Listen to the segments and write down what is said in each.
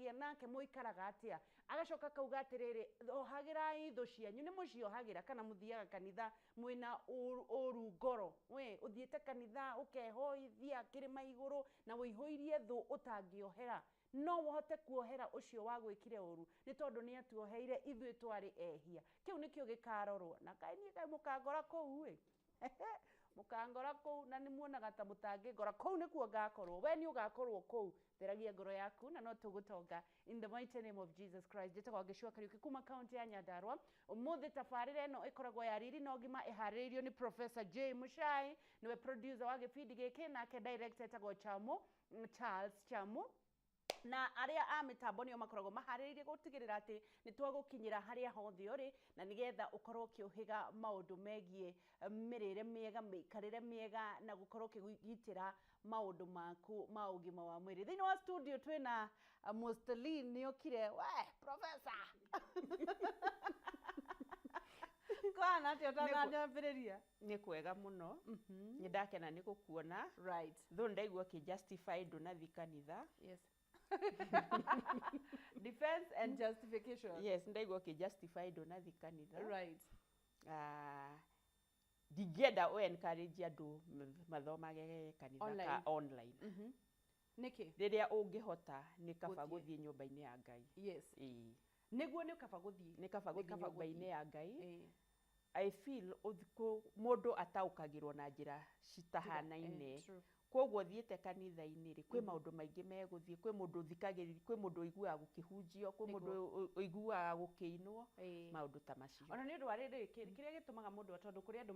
mwaragia nake muikaraga atia agacoka kauga atiriri ohagira itho cianyu ni muciohagira kana muthiaga kanitha mwina uru ngoro we uthiete kanitha ukehoithia kirima iguru na wihoirie thu utangiohera no wohote kuohera ucio wa gwikire uru ni tondu ni atuoheire ithui twari ehia kiu nikio gikarorwo na kaini kai mukangora kou we mukangora kou na ni muonaga ta mutange ngora kou ni kuo ngakorwo we ni ugakorwo kou theragia ngoro yaku na no tugutonga in the mighty name of Jesus Christ jeta Wangechi Kariuki kuma county ya Nyandarua umuthi tabarire no ikoragwo ya riri no gima ihariririo ni Professor J Muchai niwe producer wa gibindi giki nake director etagwo Charles Chamu na aria a mitambo nio makoragwo mahariririe gutigirira ati ni twagukinyira haria hothe uri na nigetha ukorwo kiuhiga maundu megie mirire miega mikarire miega na gukorwo kigitira maundu maku ma ugima wa mwiri thini wa studio twina Mustelin ni okire we professor Kwana ati utananyambiriria ni kwega muno ni ndakena ni gukuona right though ndaigua ki justified unathi kanitha yes defense and justification yes ndaigua ki justified unathi kanitha right digenda o encourage andu mathomage kanitha online niki riria ungihota ni kaba guthie nyumba-ini ya Ngai yes niguo ni kaba guthie nyumba-ini ya Ngai I feel mundu ataukagirwo na njira citahanaine koguo thiete kanitha-ini ri kwi maundu maingi meguthie kwi mundu thikagiriri kwi mundu oiguaga gukihunjio kwi mundu oiguaga gukiinwo maundu ta macio ona ni undu wa riri kiria gitumaga mundu atondu kuri andu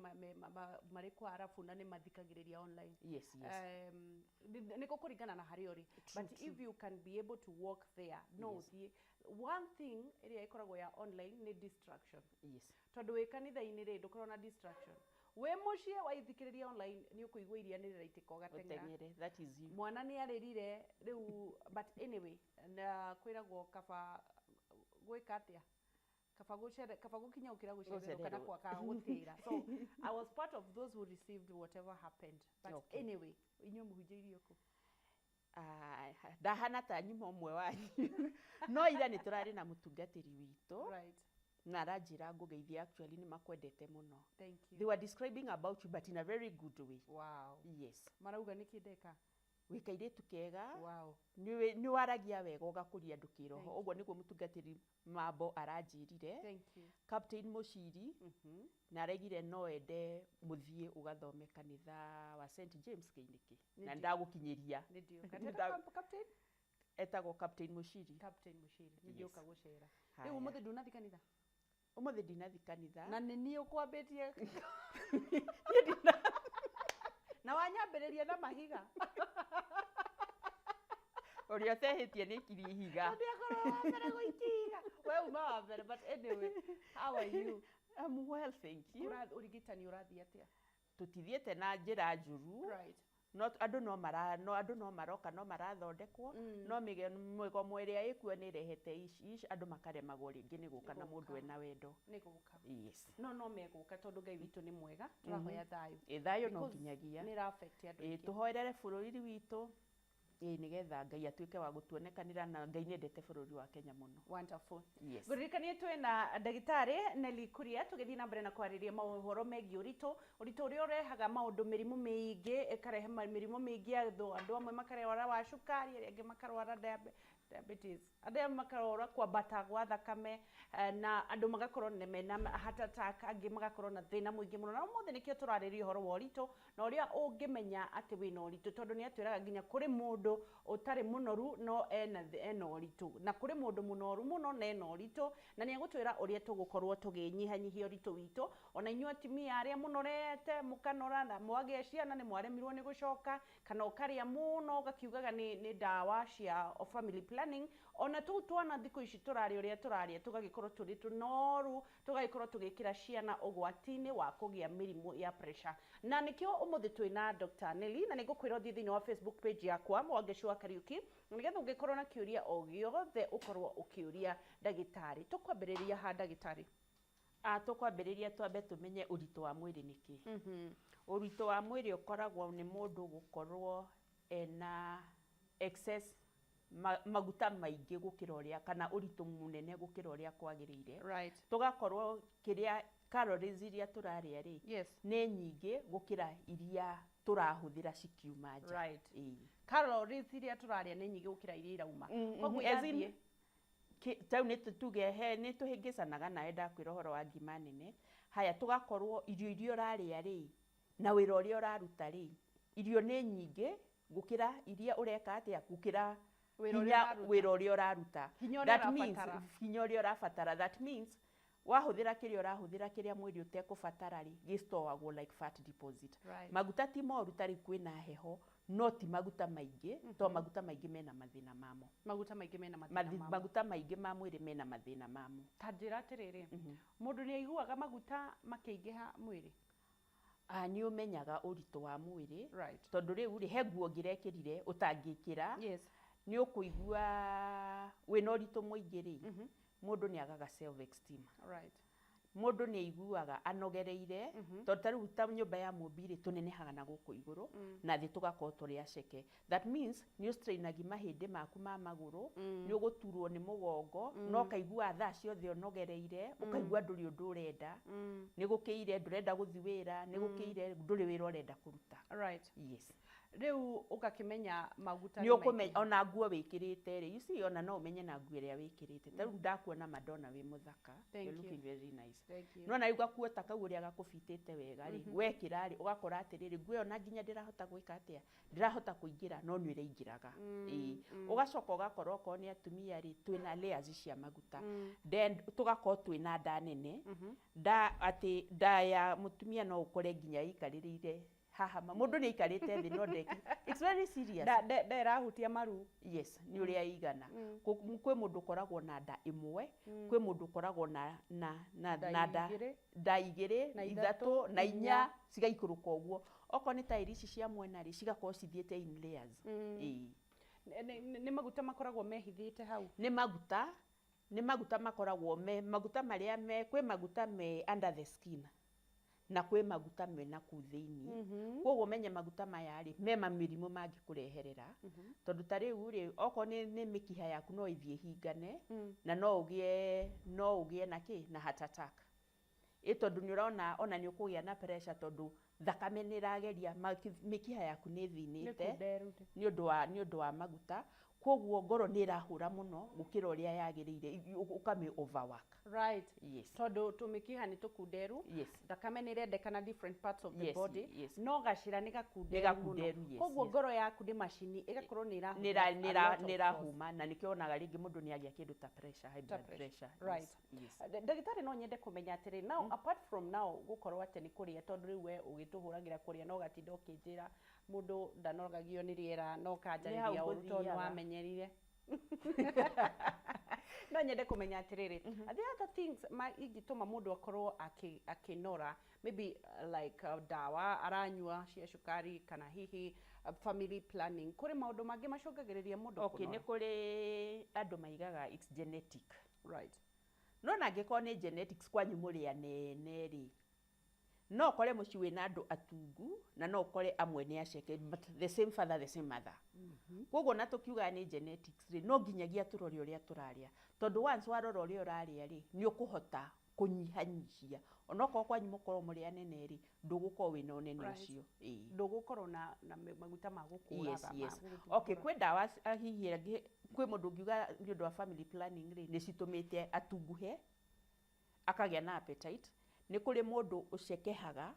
mari kwa arafu na ni mathikagiriria online yes niko kuringana na hari ori but if you can be able to walk there no the one thing iria ikoragwo ya online ni distraction yes tondu wi kanitha-ini ri ndukorwo na distraction we mucie waithikiriria online ni ukuigwa iria ni raitika ugatengera that is you mwana ni aririre riu but anyway na kwiragwo kaba gwika atia kaba gukinya ukira gucererwo kana kwa ka gutira so I was part of those who received whatever happened but anyway inyo muhunjirio ku ndahana ta nyuma umwe wanyu no ira ni turari na mutungatiri witu right na rajira ngugeithia actually ni makwendete muno thank you they were describing about you but in a very good way wow yes marauga nikindeka wikaire tukega wow ni waragia wega ugakuria andu kiroho uguo niguo mutungatiri mambo aranjirire thank you Captain Muchiri na regire no ende muthie ugathome kanitha wa St James Keiniki na ndagukinyiria ndio Captain etagwo Captain Muchiri ndio kagucera riu umuthi ndunathi kanitha umuthi ndinathi kanitha na ni ukwambitie na wanyambiriria na mahiga uria tehitie ni kiri higa ndio korwo mbere guikiga we uma wa mbere but anyway how are you I'm well thank you urigitani urathi atia tutithiete na njira njuru right andu no maroka no marathondekwo no mwego mweria ikuo ni rehete ici andu makaremagwo ringi ni guka na mundu ena wendo ni guka yes no meguka tondu Ngai witu ni mwega turahoya thayu thayu no nginyagia ni affect andu tuhoerere bururi witu nigetha Ngai atuike wa gutuonekanira na Ngai niendete bururi wa Kenya muno wonderful yes guririkanie twina ndagitari Nelly Kuria tugithii na mbere na kwariria mauhoro megi urito uria urehaga maundu mirimu miingi ikarehe mirimu miingi andu amwe makarwara wa cukari aria angi makarwara diabetes aria makarwara kwambata gwa thakame na andu magakorwo mena heart attack angi magakorwo na thina muingi muno na umuthi nikio turariria uhoro wa urito na uria ungimenya ati wina urito tondu ni atwiraga nginya kuri mundu utari munoru no ena urito na kuri mundu munoru muno na ena urito na ni agutwira uria tugukorwo tuginyihanyihia urito witu ona inyu atimia aria munorete mukanora na mwage ciana ni mwaremirwo ni gucoka kana ukaria muno ugakiugaga ni dawa cia family planning ona tu twana thiku ici turari uria turaria tugagikorwo turi tunoru tugagikorwo tugikira ciana ugwatini wa kugia mirimu ya pressure na nikio umuthi twina Dr. Nelly na nigukwira thithini wa Facebook page yakwa Wangechi Kariuki nigetha ungikorwo na kiuria o giothe ukorwo ukiuria ndagitari tukwambiriria ha ndagitari tukwambiriria twambe tumenye urito wa mwiri niki urito wa mwiri ukoragwo ni mundu gukorwo ena excess maguta maingĩ gũkĩra ũrĩa kana ũritũ mũnene gũkĩra ũrĩa kwagĩrĩire. Right. Tugakorwo kĩrĩa calories iria tũrarĩa rĩ nĩ nyingĩ gũkĩra iria tũrahũthĩra cikiuma nja. Right. Calories iria tũrarĩa nĩ nyingĩ gũkĩra iria irauma. Koguo yathiĩ tau nĩ tũhĩngĩcanaga nawe ndakwĩra ũhoro wa ngima nene. Haya tũgakorwo irio iria ũrarĩa rĩ na wĩra ũrĩa ũraruta rĩ irio nĩ nyingĩ gũkĩra iria ũreka atĩa gũkĩra wĩra ũrĩa ũraruta. Hinya ũrĩa ũrabatara. That means wahũthĩra kĩrĩa ũrahũthĩra kĩrĩa mwĩrĩ ũtekũbatara rĩ gĩstowagwo like fat deposit. Maguta ti moru tarĩ kwĩna heho no ti maguta maingĩ to maguta maingĩ mena mathĩna mamo. Maguta maingĩ mena mathĩna mamo. Maguta maingĩ ma mwĩrĩ mena mathĩna mamo. Ta njĩra atĩrĩrĩ mũndũ nĩ aiguaga maguta makĩingĩha mwĩrĩ? Nĩ ũmenyaga ũritũ wa mwĩrĩ tondũ rĩu rĩ he nguo ngĩrekĩrire ũtangĩkĩra nĩ ũkũigua wĩna ũritũ mũingĩ rĩ mũndũ nĩ agaga self esteem. Mũndũ nĩ aiguaga anogereire tondũ tarĩu ta nyũmba ya mũmbi rĩ tũnenehaga na gũkũ igũrũ na thĩ tũgakorwo tũrĩ aceke. That means nĩ ũstrainagi mahĩndĩ maku ma magũrũ nĩ ũgũturwo nĩ mũgongo no kaigua thaa ciothe ũnogereire ũkaigua ndũrĩ ũndũ ũrenda nĩ gũkĩire ndũrenda gũthiĩ wĩra nĩ gũkĩire ndũrĩ wĩra ũrenda kũruta. Rĩu ũgakĩmenya maguta nĩ ũkũmenya ona nguo wĩkĩrĩte rĩ ici ona no ũmenye na nguo ĩrĩa wĩkĩrĩte. Tarĩu ndakuona Madonna wĩ mũthaka you're looking very nice. No na igua ta kau ũrĩa gakũbitĩte wega rĩ wekĩra rĩ ũgakora atĩrĩrĩ nguo ona nginya ndĩrahota gwĩka atĩa ndĩrahota kũingĩra no nĩ ĩraingĩraga. Ũgacoka ũgakora okorwo nĩ atumia rĩ twĩna layers cia maguta then tũgakorwo twĩna nda nene nda ya mũtumia no ũkore nginya ikarĩrĩire haha mũndũ nĩ aikarĩte thĩ no ndeki. It's very serious. Nda ĩrahutia maru. Yes nĩ ũrĩa igana. Kwĩ mũndũ ũkoragwo na nda ĩmwe kwĩ mũndũ ũkoragwo na nda igĩrĩ ithatũ na inya cigaikũrũka ũguo. Okorwo nĩ ta ici cia mwena rĩ cigakorwo cithiĩte in layers. Nĩ maguta makoragwo mehithĩte hau? Nĩ maguta makoragwo maguta marĩa kwĩ maguta me under the skin na kwĩ maguta mena kũu thĩinĩ. Koguo menye maguta maya rĩ mema mĩrimũ mangĩkũreherera tondũ ta rĩu rĩ okorwo nĩ mĩkiha yaku no ĩthiĩ hingane na no ũgĩe na heart attack. Tondũ nĩ ũrona ona nĩ ũkũgĩa na pressure tondũ thakame nĩ ĩrageria mĩkiha yaku nĩ ĩthĩnĩte nĩ ũndũ wa maguta. Koguo ngoro nĩ ĩrahũra mũno gũkĩra ũrĩa yagĩrĩire ũkamĩ overwork. Tondũ tũmĩkiha nĩ tũkunderu thakame nĩ ĩrendekana different parts of the body no gacĩra nĩ gakunderu mũno. Koguo ngoro yaku nĩ macini ĩgakorwo nĩ ĩrahuma na nĩkĩo onaga rĩngĩ mũndũ nĩ agĩa kĩndũ ta pressure, high blood pressure. Ndagĩtarĩ no nyende kũmenya atĩrĩ now apart from now gũkorwo atĩ nĩ kũrĩa tondũ rĩu we ũgĩtũhũragĩra kũrĩa no gatinda ũkĩnjĩra mũndũ ndanogagio nĩ rĩera no kanjarĩria ũru tondũ nĩ wamenyerire. No nyende kũmenya atĩrĩrĩ the other things ingĩtũma mũndũ akorwo akĩnora maybe like dawa aranyua cia cukari kana hihi family planning kũrĩ maũndũ mangĩ macũngagĩrĩria mũndũ kũnora? Nĩ kũrĩ andũ maigaga it's genetic. No na angĩkorwo nĩ genetics kwanyu mũrĩ anene rĩ no ũkore mũciĩ wĩna andũ atungu na no ũkore amwe nĩ aceke but the same father the same mother. Koguo na tũkiuga nĩ genetics rĩ no nginyagia tũrore ũrĩa tũrarĩa tondũ once warora ũrĩa ũrarĩa rĩ nĩ ũkũhota kũnyihanyihia onokorwo kwanyu mũkorwo mũrĩ anene rĩ ndũgũkorwo wĩna ũnene ũcio. Ndũgũkorwo na maguta ma gũkũraga. Kwĩ ndawa hihi kwĩ mũndũ ũngiuga nĩ ũndũ wa family planning rĩ nĩ citũmĩte atunguhe akagĩa na appetite. Nĩ kũrĩ mũndũ ũcekehaga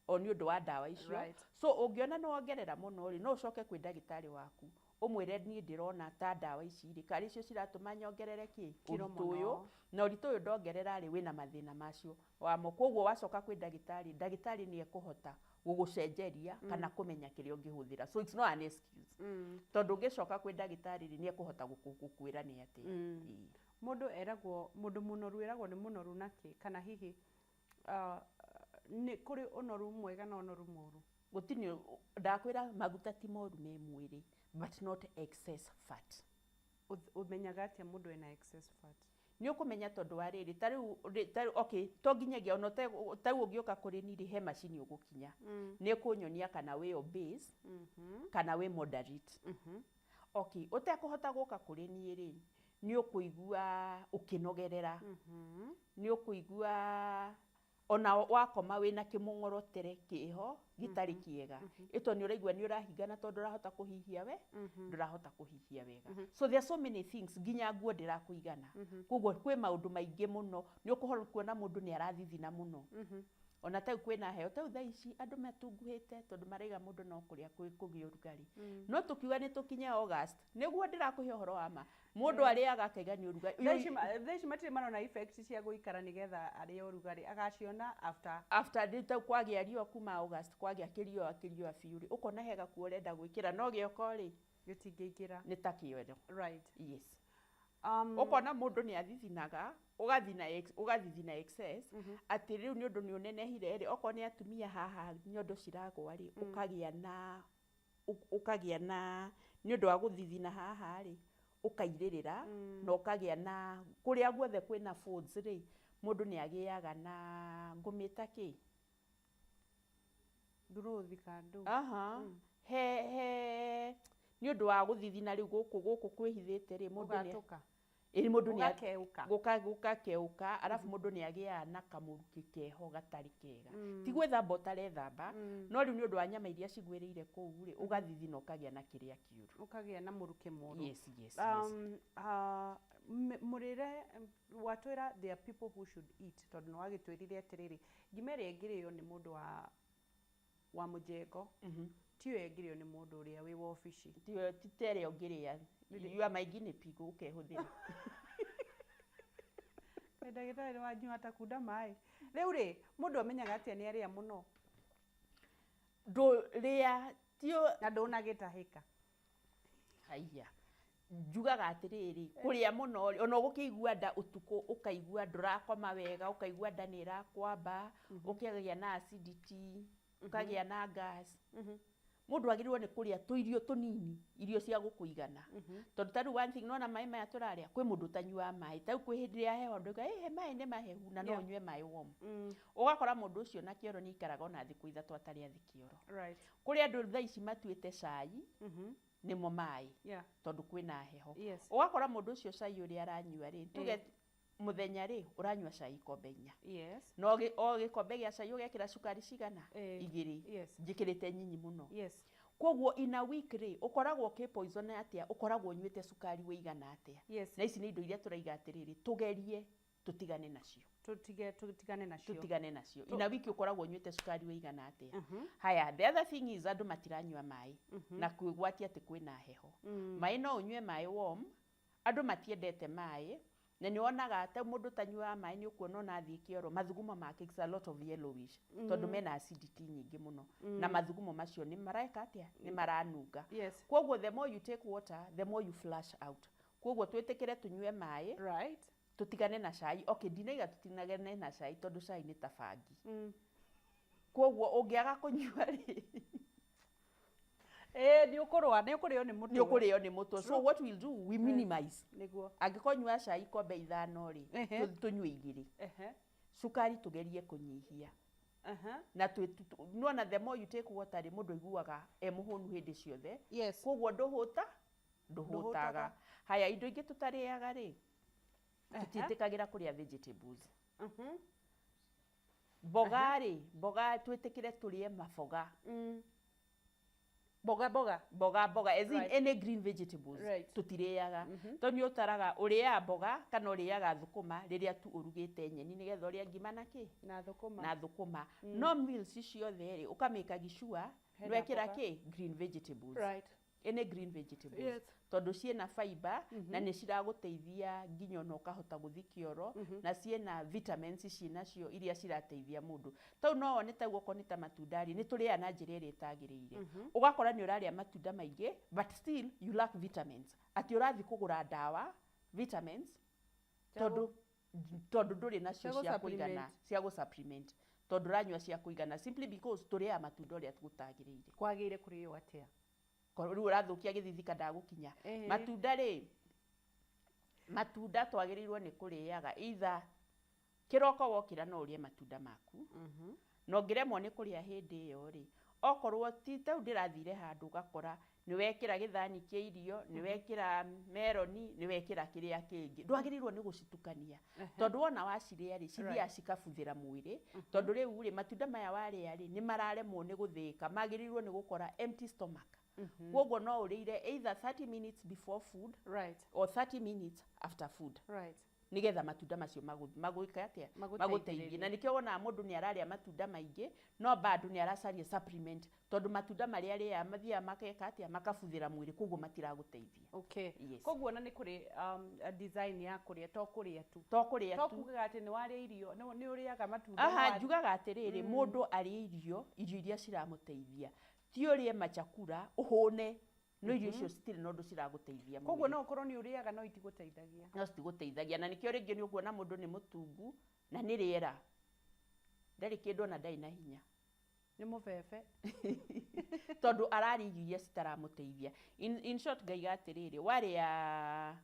o nĩ ũndũ wa ndawa icio. So ũngĩona nĩ wongerera mũno rĩ no ũcoke kwĩ ndagĩtarĩ waku ũmwĩre niĩ ndĩrona ta ndawa ici rĩ karĩ icio ciratũma nyongerere ũritũ ũyũ na ũritũ ũyũ ndongerera rĩ wĩna mathĩna macio wamo. Koguo wacoka kwĩ ndagĩtarĩ nĩ ekũhota gũgũcenjeria kana kũmenya kĩrĩa ũngĩhũthĩra. So it's not an excuse. Tondũ ũngĩcoka kwĩ ndagĩtarĩ rĩ nĩ ekũhota gũkwĩra nĩ atĩ mũndũ eragwo mũndũ mũnoru eragwo nĩ mũnoru nakĩ kana hihi nĩ kũrĩ ũnoru mwega na ũnoru mũru? Gũtirĩ ndakwĩra maguta ti moru me mwĩrĩ but not excess fat. Ũmenyaga atĩa mũndũ ena excess fat? Nĩ ũkũmenya tondũ wa rĩrĩ tarĩu to nginyagia ona tarĩu ũngĩũka kũrĩ niĩ he macini ũgũkinya nĩ kũnyonia kana wĩ obese kana wĩ moderate. Okay, utekuhota guka kuri ni ri ni ukuigua ukinogerera ni ukuigua ona wakoma wina kimungorotere kiho gitari kiega ito ni uraigua ni urahingana tondu urahota kuhihia we ndurahota kuhihia wega so there are so many things ginya nguo ndirakuigana koguo kwi maundu maingi muno ni ukuhora kuona mundu ni arathithina muno ona tau kwina heo tau thaici andu matunguhite tondu maraiga mundu no kuria kugia urugari no tukiuga ni tukinye August niguo ndirakuhe uhoro wa ma mundu ariaga akaiga ni urugari thaici matire marona effects cia guikara nigetha aria urugari agaciona after tau kwagia rio kuma August kwagia kirio fiuri ukona hega ku urenda gwikira no gioko ri gitingiikira ni takiwero right yes ukona mundu ni athithinaga ugathithina excess ati riu ni undu ni unenehire ri oko ni atumia haha nyondo ciragwa ri ukagia na ni undu wa guthithina haha ri ukairirira na ukagia na kuria guothe kwina folds ri mundu ni agiaga na ngumita ki nguruthi kandu he ni undu wa guthithina riu guku kwihithite ri mundu ni mundu ni gukakeuka arafu mundu ni agia na kamuruki keho gatari kega ti gwethamba utarethamba no riu ni undu wa nyama iria cigwirire kou ri ugathithina ukagia na kiria kiuru ukagia na muruki muru yes murire watwira there are people who should eat tondu no agitwirire atiriri ngimeri engirio ni mundu wa mujengo tiyo engirio ni mundu uria wi wabici tiyo titere ongiria yua maingi ni pigo ukehuthira ndagitari wa nyua takunda mai riu ri mundu amenyaga atia ni aria muno ndo ria tiyo na ndunagitahika haiya njugaga atiriri kuria muno ona gukigua nda utuku ukaigua ndurakoma wega ukaigua nda ni irakwamba ukiagia na acidity ukagia na gas mundu agirirwo ni kuria tuirio tunini irio cia gukuigana tondu taru one thing nona mai maya turaria kwi mundu tanyua mai tau kwi hindi ya heho nduga he mai ni mahehu na no nyue mai warm ugakora mundu ucio na kioro ni ikaraga ona thiku ithatu atari athi kioro right kuri andu thaici matuite cai nimo mai tondu kwina heho ugakora mundu ucio cai uri aranyua ri tuge muthenya ri uranyua cai ikombe 4 no o gikombe gia cai ugekira cukari cigana 2 njikirite nyinyi muno koguo in a week ri ukoragwo ke poison atia ukoragwo nyuite cukari wigana atia na ici ni indo iria turaiga atiriri tugerie tutigane nacio tutigane nacio in a week ukoragwo nyuite cukari wigana atia haya the other thing is andu matiranyua mai na kwigwatia ati kwina heho mai no unyue mai warm andu matiendete mai na ni wonaga ata mundu tanyua mai ni ukuona na athie kioro mathugumo make is a lot of yellowish tondu mena acidity nyingi muno na mathugumo macio ni maraika atia ni maranunga koguo the more you take water the more you flush out koguo twitikire tunyue mai right tutigane na cai okay ndinaiga tutinagane na cai tondu cai ni tabangi koguo ungiaga kunyua ri ni ukurio ni mutu so what we'll do we minimize niguo angikonyua cai kombe 5 ri tunyue 2 sukari tugerie kunyihia na nona the more you take water ri mundu iguaga muhunu hindi ciothe koguo nduhutaga haya indo ingi tutariaga ri tutitikagira kuria vegetables boga twitikire turie maboga boga as in any green vegetables tutiriaga tondu utaraga uria boga kana uria thukuma riria tu urugite nyeni nigetha uria ngima na thukuma no meals icio theri ukameka gishua nwekira ki green vegetables any green vegetables tondu ciena fiber na ni ciraguteithia nginya no kahota guthi kioro na ciena vitamins cinacio iria cirateithia mundu tau no one tau ukonita matundari ni turia na njira iri tagiriire ugakora ni uraria matunda maingi but still you lack vitamins ati urathi kugura dawa vitamins tondu nduri nacio cia kuigana cia gu supplement tondu ranyua cia kuigana simply because turia matunda uria tugutagiriire kwagire kurio atia riu urathukia githithika ndagukinya matunda twagirirwo ni kuriaga either kiroko wokira no urie matunda maku no ngiremwo ni kuria hindi iyo ri okorwo ti tau ndirathire handu gakora ni wekira githani kia irio ni wekira meloni ni wekira kiria kingi ndwagirirwo ni gucitukania tondu wona waciria ri cithia cikabuthira mwiri tondu riu ri matunda maya waria ri ni mararemwo ni guthika magirirwo ni gukora empty stomach kwoguo no urire either 30 minutes before food or 30 minutes after food nigetha matunda macio magwika atia maguteithie na nikio wona mundu ni araria matunda maingi no bado ni aracaria supplement tondu matunda maria ria mathia makeka atia makabuthira mwiri kwoguo matiraguteithia kwoguo na ni kuri design ya kuria to kuria tu kugaga ati ni waria irio ni uriaga matunda njugaga atiriri mundu ari irio iria ciramuteithia ti urie machakura uhune no irio icio citire no ndu ciraguteithia kwoguo no ukorwo ni uriaga no itiguteithagia na nikio ringi ni uguo na mundu ni mutungu na ni riera ndari kindu na ndai na hinya ni mubebe tondu arari iria citaramuteithia in short ngaiga atiriri waria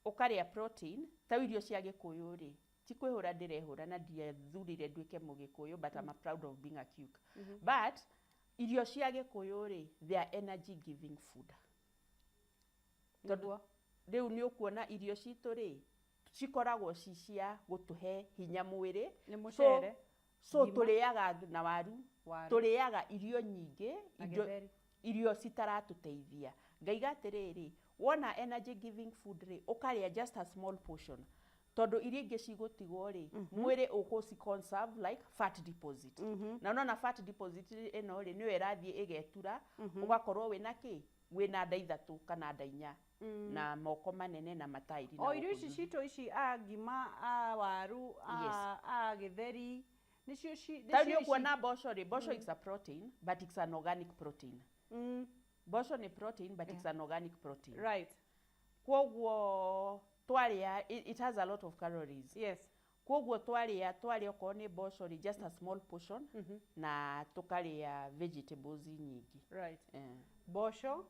ukaria protein ta irio cia gikuyu ri ti kwihura ndirehura na ndiathurire nduike mugikuyu but I'm proud of being a Kariuki but irio cia gikuyu ri they are energy giving food tondu riu ni ukuona irio citu ri cikoragwo cia gutuhe hinya mwiri ni mucere so turiaga na waru turiaga irio nyingi irio citaratuteithia ngaiga atiriri wona energy giving food ri ukaria just a small portion tondu irio ingi cigutigwo ri mwiri uguci conserve like fat deposit na unaona fat deposit eno ri ni irathie igetura ugakorwo wina wina nda ithatu kana nda inya na moko manene na matairi na irio ici cito ici ngima waru githeri nicio tani ukuona bosho is a protein but it's an organic protein bosho ni protein but it's an organic protein kwoguo twaria it has a lot of calories kwoguo twaria okorwo ni bosho ri just a small portion na tukaria vegetables nyingi bosho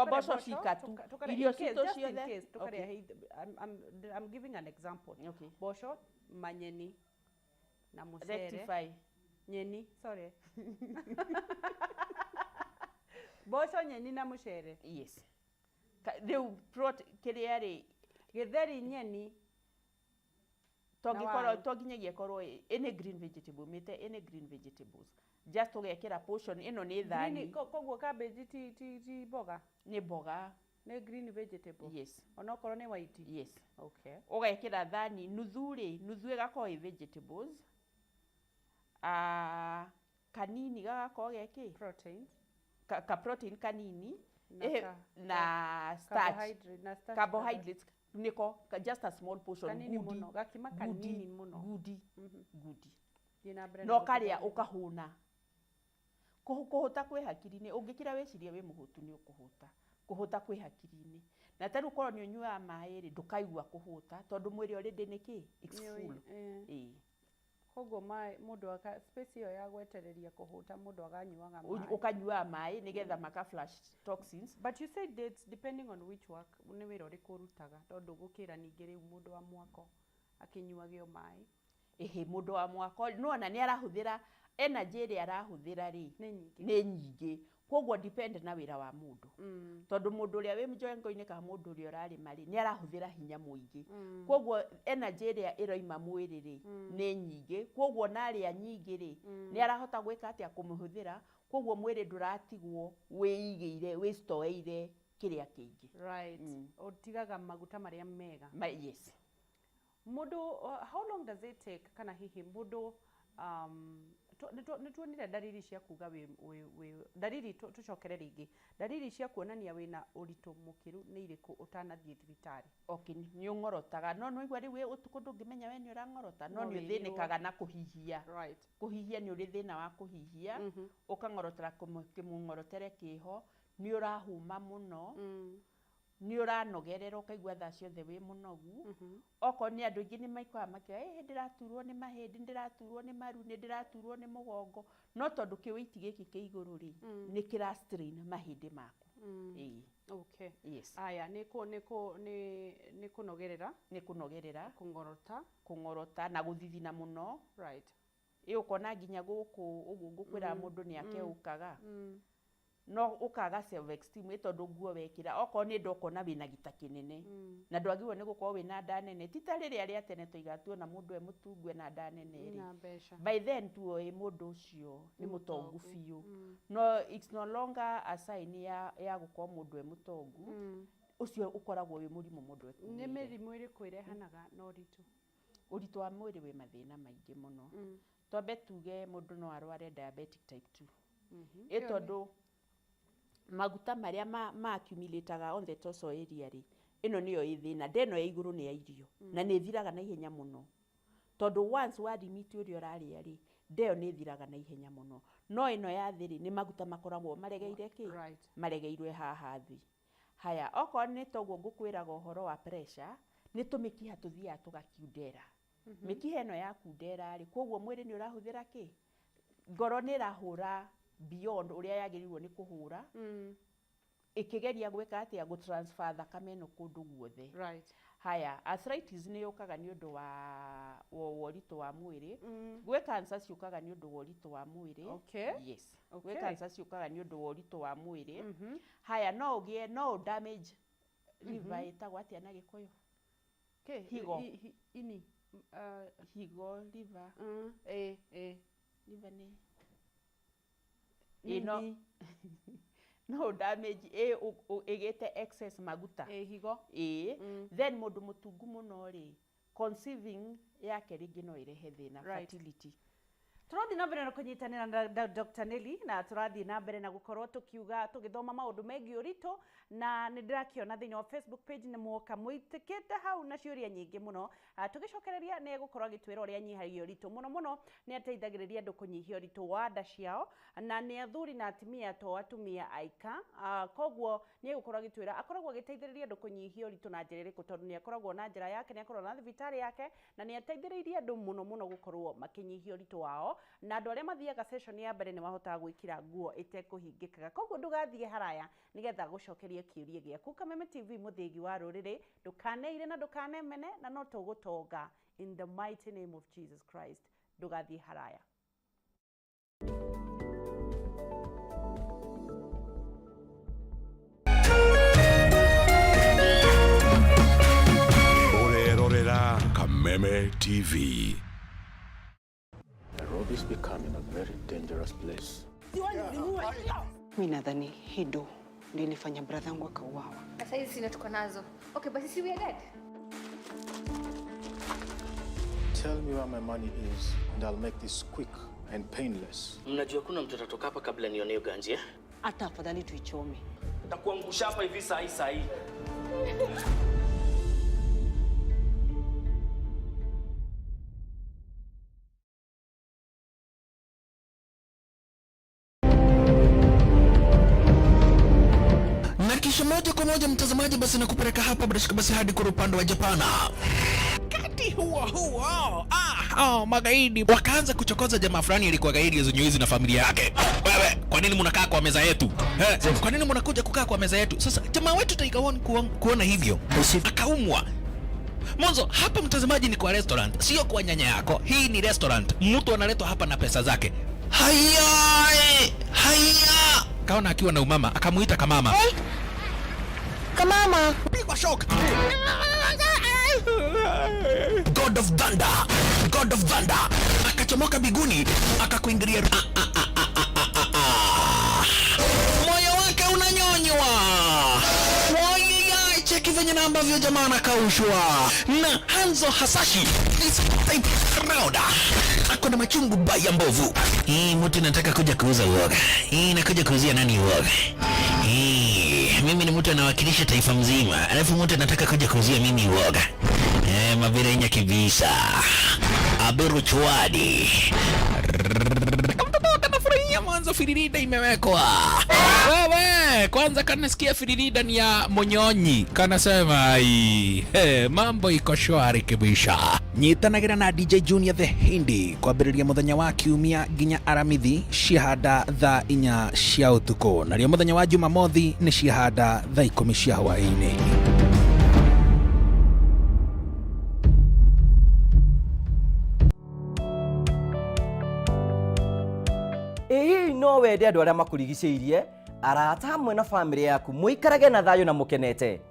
bosho cikatu irio cito ciothe I'm giving an example bosho manyeni na mucere nyeni bosho nyeni na mucere riu kiria ri githeri nyeni tonginyagia korwo any green vegetable mete any green vegetables just ugekira portion ino ni thani kwoguo cabbage ti boga ni boga ni green vegetable ona okorwo ni white ugekira thani nuthu igakorwo vegetables kanini gagakorwo geki protein kanini na starch carbohydrates niko just a small portion kanini muno gakima kanini muno gudi no karia ukahuna kuhuta kwi hakiri-ini ungikira weciria wi muhutu ni kuhuta kwi hakiri-ini na taru korwo ni unyua mai ri ndukaigua kuhuta tondu mwiri already niki it's full koguo mai mundu aka space iyo ya gwetereria kuhuta mundu aganyuaga mai ukanyua mai nigetha maka flash toxins but you said that depending on which work ni wira uri kurutaga tondu gukira ningi riu mundu wa mwako akinyuagio mai mundu wa mwako no na ni arahuthira energy ri arahuthira ri ni nyingi kwoguo depend na wira wa mundu tondu mundu ria wi mjongo-ini ka mundu ria urari mari ni arahuthira hinya muingi kwoguo energy ria iroima mwiri ri ni nyingi kwoguo na ria nyingi ri ni arahota gwika atia kumuhuthira kwoguo mwiri nduratigwo wiigiire wistoeire kiria kingi utigaga maguta maria mega mundu how long does it take kana hihi mundu nituonire dalili cia kuga dalili tucokere ringi dalili cia kuonania wina uritu mukiru ni iriku utanathie thibitari ni ungorotaga no igwa ri wi utuku ndungimenya we ni urangorota no ni uthinikaga na kuhihia kuhihia ni uri thina wa kuhihia ukangorotera kimungorotere kiho ni urahuma muno ni uranogerera ukaigua tha ciothe wi munogu oko ni andu ingi ni maikwa makio ndiraturwo ni mahindi ndiraturwo ni maru ni ndiraturwo ni mugongo no tondu kiwiti giki ki iguru ri ni kira strain mahindi maku aya ni kunogerera kungorota na guthithina muno ukona nginya guku ugu ngukwira mundu ni akeukaga no ukaga self esteem tondu nguo wekira oko ni ndoko na wina gita kinene na ndwagirwo ni gukorwo wina nda nene tita riria ria tene tuigatuona mundu e mutungwe na nda nene ri by then tuoe mundu ucio ni mutongu fiu no it's no longer a sign ya gukorwo mundu e mutongu ucio ukoragwo wi murimu mundu eku ni mirimu iri kwirehanaga no uritu wa mwiri wi mathina maingi muno tombe tuge mundu no arware diabetic type 2 tondu maguta maria ma accumulataga on the torso area ri ino niyo ithina ndeno ya iguru ni ya irio na ni thiraga na ihenya muno tondu once wa limit uria uraria ri ndeo ni thiraga na ihenya muno no ino ya thiri ni maguta makoragwo maregeire ki maregeirwe haha thi haya oko ni toguo ngukwiraga uhoro wa pressure ni tumikiha tuthia tugakiundera mikiha ino ya kundera ri koguo mwiri ni urahuthira ki ngoro ni rahura beyond uria yagirirwo ni kuhura ikigeria gweka atia go transfer thakame no kundu guothe haya arthritis ni yokaga ni undu wa woritu wa mwiri gwe cancer ciukaga ni undu wa woritu wa mwiri yes gwe cancer ciukaga ni undu wa woritu wa mwiri haya no ugie no damage liver itagwa atia na gikoyo higo ini higo liver liver no damage egete excess maguta higo then mundu mutungu muno ri conceiving yake ringi no irehe thina fertility turathi na mbere na kunyitanira na Dr. Nelly na turathi na mbere na gukorwo tukiuga tugithoma maundu megi urito na nindirakiona thiini wa Facebook page ni mwoka muitikite hau na ciuria nyingi muno tugicokereria ni gukorwo gitwira uria nyihagia urito muno ni ateithagiriria andu kunyihia urito wa nda ciao na ni athuri na atumia to atumia aika koguo ni gukorwo gitwira akoragwo giteithiriria andu kunyihia urito na njira iriku tondu ni akoragwo na njira yake ni akoragwo na thibitari yake na ni ateithiriria andu muno gukorwo makinyihia urito wao na andu aria mathiaga session ya mbere ni mahotaga gwikira nguo itekuhingikaga koguo ndugathie haraya nigetha gucokeria kiuria giaku Kameme TV muthigi wa ruriri ndukaneire na ndukanemene na no tugutonga in the mighty name of Jesus Christ ndugathie haraya Orerorera Kameme TV. Nairobi is becoming a very dangerous place. Mimi nadhani hido ndio ilifanya brother wangu akauawa. Sasa hizi sina tuko nazo. Okay, but si we are dead. Tell me where my money is and I'll make this quick and painless. Mnajua kuna mtu atatoka hapa kabla nione hiyo ganji? Hata afadhali tuichome. Nitakuangusha hapa hivi saa hii. Kisha moja kwa moja mtazamaji, basi nakupeleka hapa basi hadi kwa upande wa Japana. Kati huo magaidi wakaanza kuchokoza jamaa fulani alikuwa gaidi Zunyuizi na familia yake. Wewe, kwa nini mnakaa kwa meza yetu? Kwa nini mnakuja kukaa kwa meza yetu? Sasa jamaa wetu taikaona kuona hivyo akaumwa. Mwanzo hapa mtazamaji ni kwa restaurant, sio kwa nyanya yako. Hii ni restaurant. Mtu analetwa hapa na pesa zake. Haya! Kaona akiwa na umama, akamuita Kamama. Kamama, pigwa shock. God of Thunder. Akachomoka biguni, akakuingilia. Moyo wake unanyonywa. Cheki venye na ambavyo jamaa anakaushwa. Na Hanzo Hasashi this type round ako na machungu baya mbovu. Mtu nataka kuja kuuza uoga. Nakuja kuuzia nani uoga? Mimi ni mtu anawakilisha taifa mzima. Alafu mtu anataka kuja kuuzia mimi uoga. Mabira inya kibisa. Abiru chuadi. Mwanzo firirida imewekwa. Wewe, kwanza kanasikia firirida ni ya Monyonyi. Kanasema mambo iko shwari kibisha. Nyitanagira na DJ Junior the Hindi kwa biriria muthenya wa kiumia ginya aramithi ciahanda thaa 4 cia utuko. Na rio muthenya wa Jumamothi ni ciahanda thaa 10 cia hwaini. No wende andu aria makurigicĩirie arata hamwe na family yaku muikarage na thayo na mukenete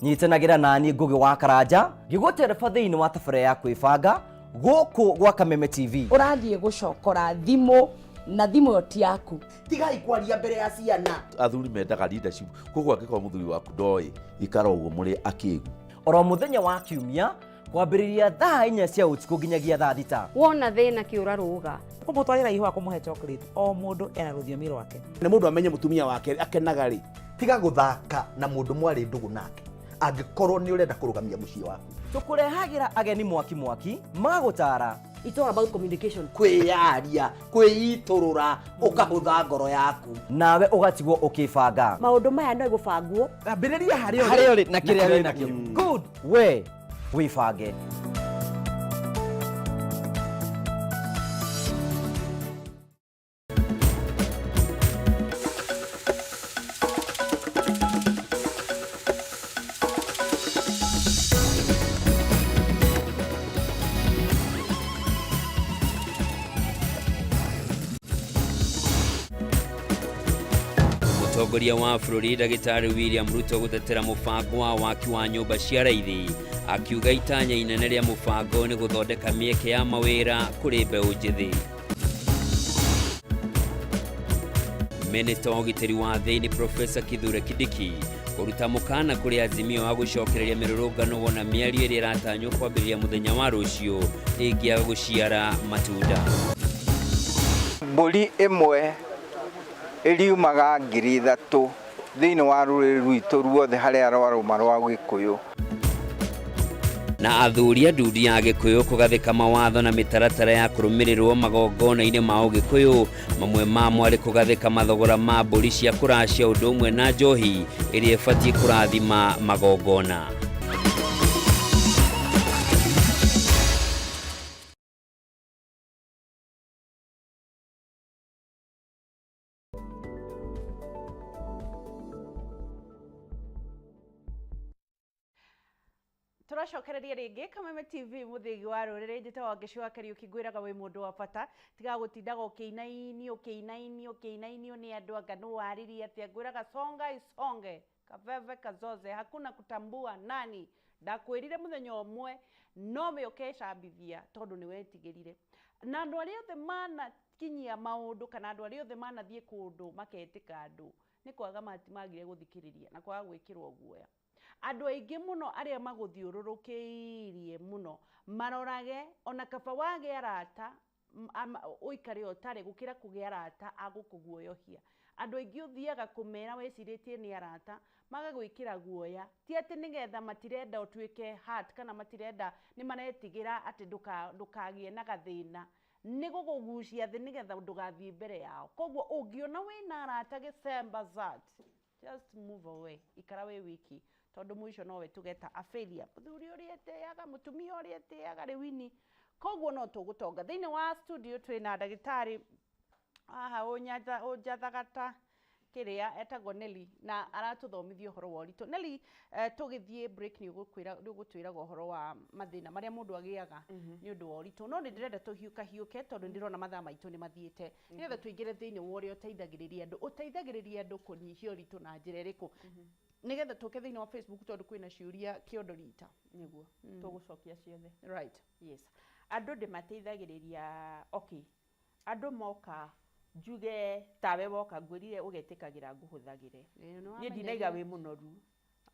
nyitanagira nani Ngugi wa Karanja gigutereba thiini wa tabara ya kwibanga guku gwa Kameme TV urathie gucokora thimo na thimo yoti yaku tigai kwaria mbere ya ciana athuri mendaga leadership koguo angikora muthuri waku ndoi ikara uguo muri akigu oro muthenya wa kiumia kwambiriria thaa 4 cia utuku nginyagia thaa 6 wona thina kiura ruga kumutwarira ihwa kumuhe chocolate o mundu ena ruthiomi rwake ni mundu amenye mutumia wake akenaga ri tiga guthaka na mundu mwari ndugu nake angikorwo ni urenda kurugamia mucii waku tukurehagira ageni mwaki magutara it's all about communication kwiyaria kwiiturura ukahutha ngoro yaku nawe ugatigwo ukibanga maundu maya no igubangwo ambiriria hario ri na kiria ri nakio good we wibange Mutongoria wa bũrũri Ndagĩtarĩ William Ruto gũtetera mũbango wa waki wa nyũmba cia raithi akiuga itanya inene rĩa mũbango nĩ gũthondeka mĩeke ya mawĩra kũrĩ mbeũ njĩthĩ. Minista wa ũgitĩri wa thĩinĩ Profesa Kithure Kindiki kũruta mũkana kũrĩ Azimio wa gũcokereria mĩrũrũngano wona mĩario ĩrĩa ĩratanywo kwambĩrĩria mũthenya wa rũciũ ĩngĩaga gũciara matunda. Mbũri ĩmwe iriumaga 3,000 thiini wa rũrĩrĩ rwitũ ruothe harĩa rwarũma rwa Gĩkũyũ. Na athuri a ndudi ya Gĩkũyũ kũgathĩka mawatho na mĩtaratara ya kũrũmĩrĩrwo magongona-inĩ ma Ũgĩkũyũ, mamwe mamo arĩ kũgathĩka mathogora ma mbũri cia kũracia ũndũ ũmwe na njohi ĩrĩa ĩbatiĩ kũrathima magongona. Turacokereria ringi Kameme TV muthigi wa rurire njite Wangechi wa Kariuki ngwiraga wi mundu wa bata tiga gutindaga ukiinainio ni andu anga no wariri atia ngwiraga songa isonge kaveve kazoze hakuna kutambua nani ndakwirire muthenya umwe no me ukecambithia tondu ni wetigirire na andu aria othe mana kinyia maundu kana andu aria othe mana thie kundu maketika andu ni kwaga magire guthikiriria na kwaga gwikirwo guoya. Andu aingi muno aria maguthiururukiirie muno marorage ona kaba wage arata uikare otare gukira kugia arata agukuguoyohia. Andu aingi uthiaga kumera weciritie ni arata magagwikira guoya ti ati nigetha matirenda utuike heart kana matirenda ni maretigira ati ndukagie na gathina ni gugugucia thi nigetha ndugathie mbere yao. Koguo ungiona wina arata gicemba zat just move away ikara we wiki tondu mwisho nowe tugeta a failure muthuri uri eteaga mutumia uri eteaga riwini. Koguo no tugutonga thiini wa studio twina ndagitari aha unjathagata kiria etagwo Nelly na aratuthomithia horo wa uritu. Nelly tugithie break ni ugutwiraga horo wa mathina maria mundu agiaga ni undu wa uritu no ndirenda tuhiuke tondu ndirona mathaa maitu ni mathiete nigetha tuingire thiini wa uria uteithagiriria andu kunyihia uritu na njira iriku nigetha tuke thiini wa Facebook tondu kwina ciuria kiondo rita niguo tugucokia ciothe right. Yes, andu ndimateithagiriria okay andu moka njuge tawe woka ngwirire ugetikagira nguhuthagire ni ndinaiga wi munoru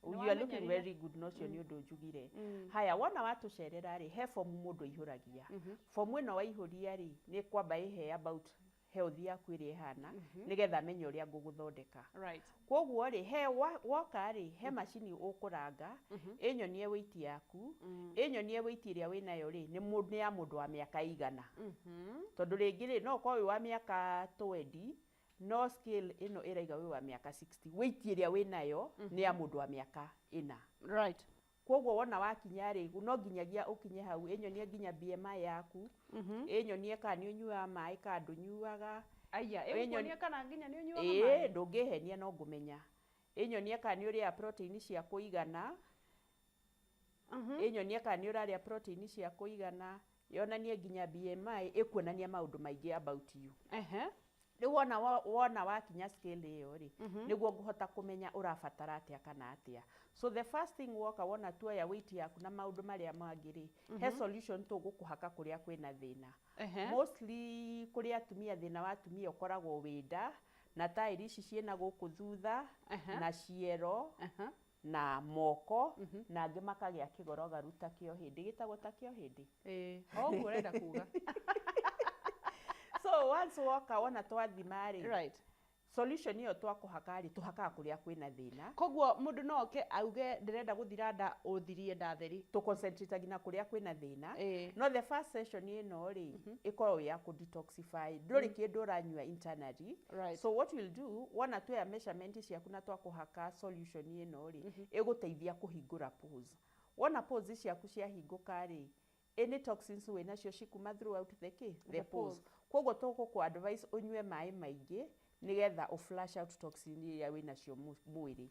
you are looking very good no cio ni undu njugire haya wona watucerera ri he form mundu ihuragia form ino waihuria ri ni kwamba ihe about health yaku iri hana nigetha menye uria nguguthondeka right. Koguo ri he woka ri he machine ukuranga inyonie weight yaku inyonie weight iria winayo ri ni ya mundu wa miaka igana tondu ringi ri no kwa wi wa miaka 20 no scale ino iraiga wi wa miaka 60 weight iria winayo ni ya mundu wa miaka 4 right. Koguo wona wakinya ri no nginyagia ukinye hau inyonie nginya BMI yaku inyonie kana ni unyua mai ka ndunyuaga aya inyonie kana nginya ni unyuaga mai ndungihenia no ngumenya inyonie kana ni uria protein cia kuigana inyonie kana ni uraria protein cia kuigana yonanie nginya BMI ikuonania maundu maingi about you Riu wona wakinya scale iyo ri niguo nguhota kumenya urabatara atia kana atia. So the first thing woka wona tuoya weight yaku na maundu maria mangi ri he solution tugukuhaka kuria kwina thina. Mostly kuria atumia thina wa atumia ukoragwo winda na tairi ici ciena guku thutha na ciero na moko na angi makagia kigoro garuta kio hindi gitagwo ta kio hindi. Oguo urenda kuga. So once woka wona twathima ri solution iyo twakuhaka ri tuhaka kuria kwina thina. Koguo mundu no ke auge ndirenda guthira nda uthirie nda theri to concentrate gina kuria kwina thina. No the first session ino ri ikorwo ya ku detoxify nduri kindu uranyua internally. So what we'll do wona tuya measurement ciaku na twakuhaka solution ino ri iguteithia kuhingura pores. Wona pores ciaku cia hinguka ri any toxins wena cio cikuma throughout the pores. Koguo tuguku advise unywe mai maingi nigetha u flush out toxin iria wina cio mwiri.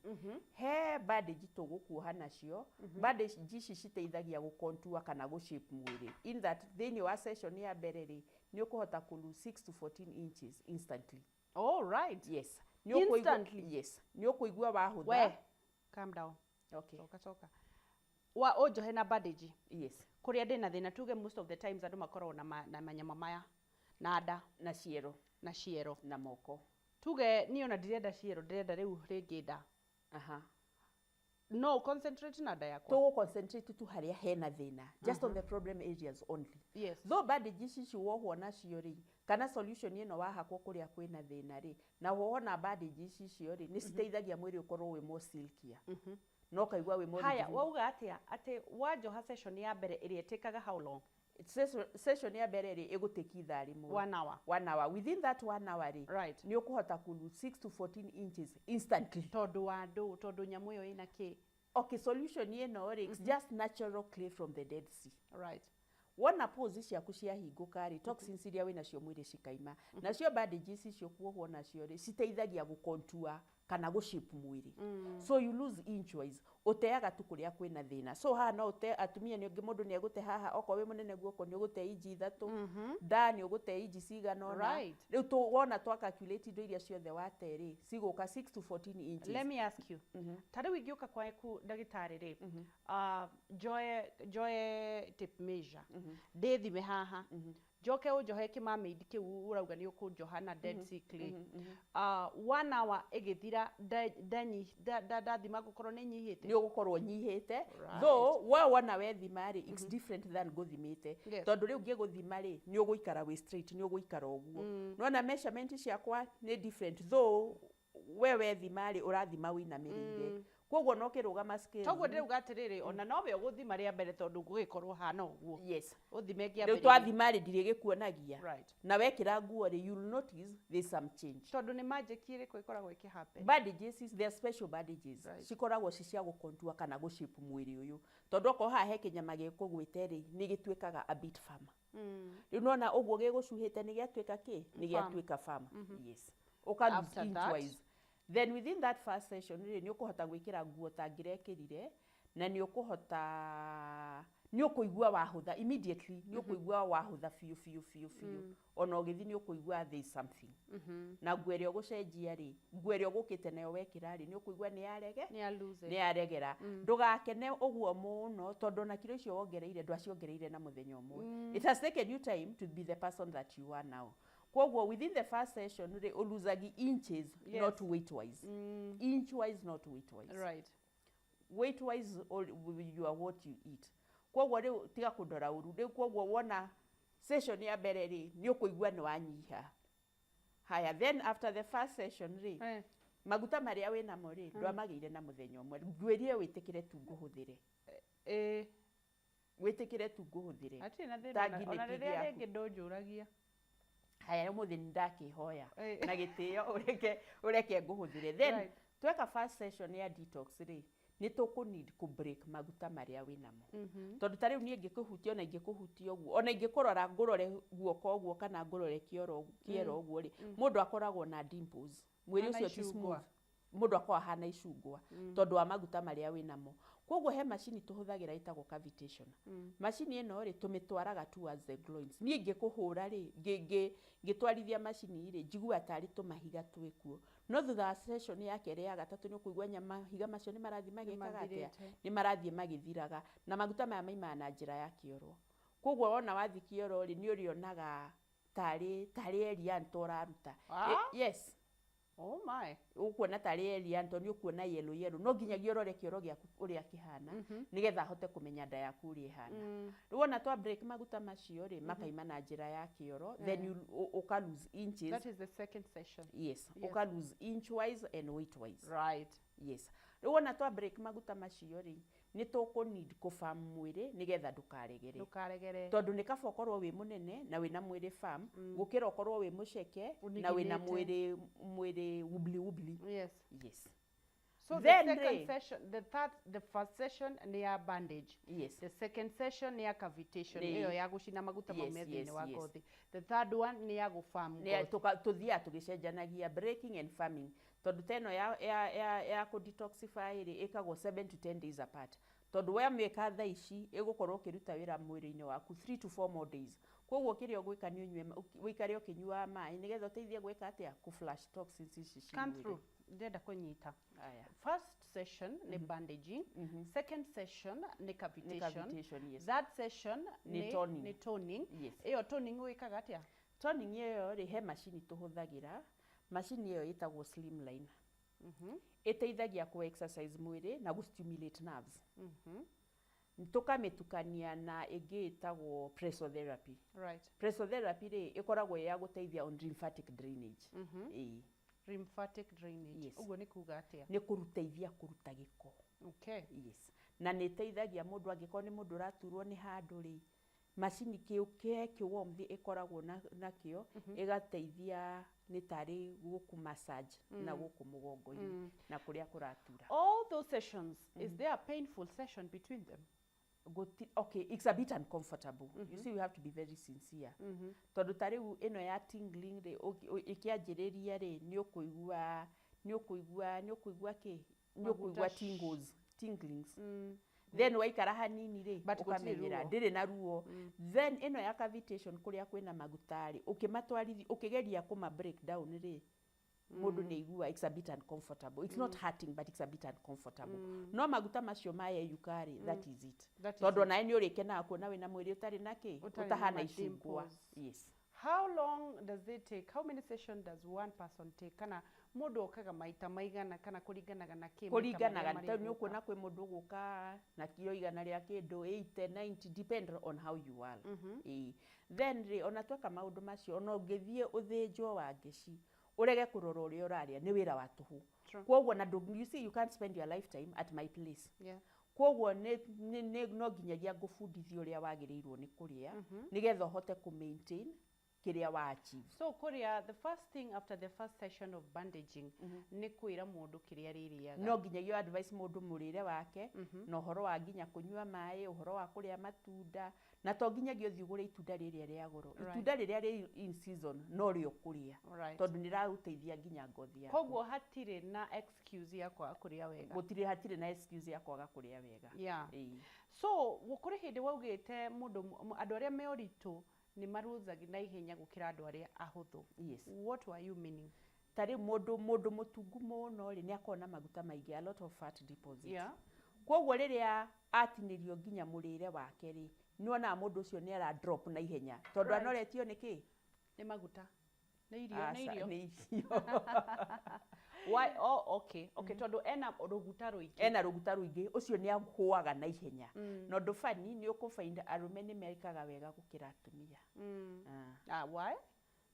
He bandage tugukuoha nacio bandage ici citeithagia gukontua kana gushape mwiri. In that thini wa session ya mbere ri ni ukuhota ku lose 6 to 14 inches instantly. All right. Yes. Instantly. Yes. Ni ukuigua wahutha. We calm down. Okay. Soka. Wa ojohe na bandage. Yes. Kuria ndina thina tuge most of the times andu makorwo na manyama maya na nda na ciero na moko. Tuge ni ona ndirenda ciero ndirenda riu ringi nda. No concentrate na nda yakwa. To concentrate tu haria hena thina just on the problem areas only. Yes. Though bandage ici ciwohwo nacio ri kana solution ino wahakwo kuria kwina thina ri na wohona bandage ici cio ri ni citeithagia mwiri ukorwo wi more silkier. No kaigua wi more. Haya wauga atia ati wanjoha session ya mbere iria itekaga how long? Session ya mbere ri iguteki ithaa rimwe 1 hour. 1 hour. Within that 1 hour ri ni ukuhota ku lose 6 to 14 inches instantly. Tondu nyamu iyo ina ki. Okay, solution ino ri it's just natural clay from the Dead Sea. Right. Wona pores ciaku cia hinguka ri toxins iria wina cio mwiri cikaima nacio bandages icio kuohwo nacio ri citeithagia gukontua kana gushape mwiri. So you lose inchwise uteaga tu kuria kwina thina. So ha no ute atumia ni ungi mundu ni egute haha oko wi munene guoko ni ugute inji 3 nda ni ugute inji cigana ona riu tu wona twa calculate indo iria ciothe wateri ciguka 6 to 14 inches. Let me ask you tari wingiuka kwa ku ndagitari ri joy tape measure ndithime haha joke ujohe Kameme kiu urauga ni ukunjoha na Dead Sea clay 1 hour igithira ndathima gukorwo ni nyihite ni ugukorwo nyihite though wona we thima ri it's different than guthimite tondu riu ngiguthima ri ni uguikara we straight ni uguikara uguo nona measurement ciakwa ni different though we thima ri urathima winamirire koguo no kirugama scale. Toguo ndiruga atiriri ona nobe uguthima ria mbere tondu ngugikorwo hana uguo. Yes. Uthime kia mbere. Riu twathima ri ndirigikuonagia. Na wekira nguo ri you'll notice there's some change. Tondu ni magic iri ikoragwo ikihappen. Bandages they're special bandages. Cikoragwo cia gukontua kana gushape mwiri uyu. Tondu oko ha he kinyama gikugwite ri ni gitwikaga a bit firm. Riu nona uguo gigucuhite ni giatwika ki? Ni giatwika firm. Yes. Uka inchwise. Then within that first session ni ukuhota gwikira nguo tangirekirire na ni ukuhota ni ukuigua wahutha immediately ni ukuigua wahutha fiu ona ugithi ni ukuigua there is something na nguo ĩrĩa ũgũcenjia ri nguo ĩrĩa ũgũkĩte nayo wekĩra ri ni ukuigua ni yaregera ndugakene uguo muno tondu na kilo icio wongereire ndwaciongereire na muthenya ũmwe. It has taken you time to be the person that you are now. Koguo within the first session ri uluzagi inches not weight wise. Inch wise not weight wise. Right. Weight wise you are what you eat. Koguo ri tiga kundora uru ri koguo wona session ya mbere ri ni ukuigua ni wanyiha. Haya then after the first session ri maguta maria wina mo ri ndwamagire na muthenya umwe ngwirie witikire tu nguhuthire. Witikire tu nguhuthire. Ati na thina ona riria ringi ndonjuragia. Haya muthi ndakihoya na gitio ureke nguhuthire then tweka first session ya detox ri ni tuku need ku break maguta maria winamo tondu tari ni ngikuhutia ona ngikuhutia uguo ona ngikorora ngurore guoko uguo kana ngurore kiero uguo ri mundu akoragwo na dimples mwiri ucio ti smooth mundu akwa hana icungwa tondu wa maguta maria wina mo koguo he macini tuhuthagira itagwo cavitation macini ino ri tumitwaraga towards the groins nie ngikuhura ri ngitwarithia macini ri njigua tari tumahiga twikuo no thutha wa session ya kere ya gatatu ni kuigua mahiga macio ni marathi magikaga atia ni marathi magithiraga na maguta maya maima na njira ya kioro koguo wona wathi kioro ri ni urionaga tari eria ntoraruta yes. Oh my. Ukuona tari eria nto ni ukuona yellow no nginyagia urore kioro giaku uria kihana nigetha hote kumenya nda yaku uri ihana wona twa break maguta macio ri makaima na njira ya kioro then you uka lose inches. That is the second session. Yes. Uka lose inch wise and weight wise. Right. Yes. Wona twa break maguta macio ri ni tuko need kufam mwiri nigetha ndukaregere tondu ni kaba ukorwo wi munene na wina mwiri farm gukira ukorwo wi muceke na wina mwiri ubli. Yes. So the second session, the first session near bandage. Yes. The second session near cavitation. Iyo ya gucina maguta maumethini wa gothi. The third one near go farm. Tuthia tugicenjanagia breaking and farming. Tondu teno ya ku detoxify ri ikagwo 7 to 10 days apart. Tondu we meka tha ici igukorwo kiruta wira mwiri-ini waku 3 to 4 more days. Koguo kirio gwika ni unywe wikare ukinyua mai nigetha uteithie gwika atia ku flash toxins ici. Come through. Ndenda kunyita. First session ni bandaging, second session ni cavitation, yes. Third session ni toning. Yes. Iyo toning wikaga atia? Toning iyo ri he macini tuhuthagira. Macini iyo itagwo slimline. Iteithagia ku exercise mwiri na gu stimulate nerves. Tukametukania na igi itagwo pressotherapy. Right. Pressotherapy ri ikoragwo ya guteithia on lymphatic drainage. Lymphatic drainage. Yes. Ugo ni kuga atia? Ni kuruteithia kuruta giko. Okay. Yes. Na ni teithagia mundu angiko ni mundu raturwo ni handu ri macini ki warmth ikoragwo nakio igateithia ni tari guku massage na guku mugongo-ini na kuria kuratura. All those sessions, is there a painful session between them? Okay, it's a bit uncomfortable. You see, we have to be very sincere. Tondu tari ino ya tingling ri ikianjiriria ri ni ukuigua tinglings. Then waikara hanini ri ukamenyera ndire na ruo. Then ino ya cavitation kuria kwina magutari ukimatwarithi ukigeria kuma break down ri mundu ni igua it's a bit uncomfortable. It's not hurting but it's a bit uncomfortable. No maguta macio maya yukari that is it. Tondu nae ni urikena kuona wina mwiri utari naki utahana icungwa. Yes. How long does it take? How many sessions does one person take? Kana mundu okaga maita maigana kana kuringanaga na kimo kuringanaga ni ukuona kwi mundu guka na kilo igana ria kindu 80 90 depend on how you are. Then ri ona twaka maundu macio ona ungithie uthinjwo wa ngeci urege kurora uria uraria ni wira wa tuhu. Koguo na you see you can't spend your lifetime at my place. Yeah. Koguo ni no nginyagia ngufundithia uria wagirirwo ni kuria nigetha hote ku maintain kiria wa achieve. So kuria the first thing after the first session of bandaging ni kuira mundu kiria ririaga. No nginyagia advice mundu murire wake na uhoro wa nginya kunyua mai, uhoro wa kuria matunda na to nginyagia uthiugure itunda riria ria goro. Itunda riria ri in season no rio kuria. Tondu ni rauteithia nginya ngothi yaku. Koguo hatire na excuse ya kwa kuria wega. Gutire hatire na excuse ya kwaga kuria wega. Yeah. So gukuri hindi waugite mundu andu aria meoritu ni maruzagi na ihenya gukira andu aria ahuthu. Yes. What were you meaning? Tari mundu mutungu muno ri ni akona maguta maingi, a lot of fat deposits. Yeah. Koguo riria atinirio nginya murire wake ri niona mundu ucio ni ara drop na ihenya tondu anoretio niki ni maguta ni irio. Why? Oh, okay. Tondu ena ruguta ruingi ucio ni ahuaga na ihenya. No ndu fani ni ukufind arume ni mekaga wega gukira atumia. Why?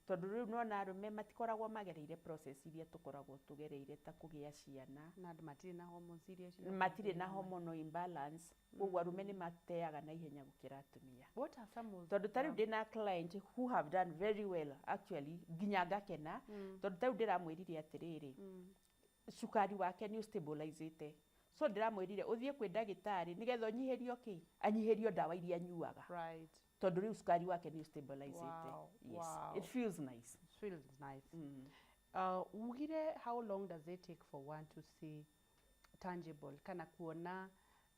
Tondu riu nona arume matikoragwo magereire process iria tukoragwo tugereire ta kugia ciana na matire na hormones iria matire na hormonal imbalance. Koguo arume ni mateaga na ihenya gukira atumia. What are some of tondu tariu ndina client who have done very well actually nginya ngakena tondu tariu ndiramwirire atiriri sukari wake ni stabilizete. So ndiramwirire uthie kwi ndagitari nigetha nyiherio ki anyiherio dawa iria nyuaga. Right. Tondu riu sukari wake ni stabilizete. Wow. Yes. Wow. It feels nice. It feels nice. Ugire, how long does it take for one to see tangible kana kuona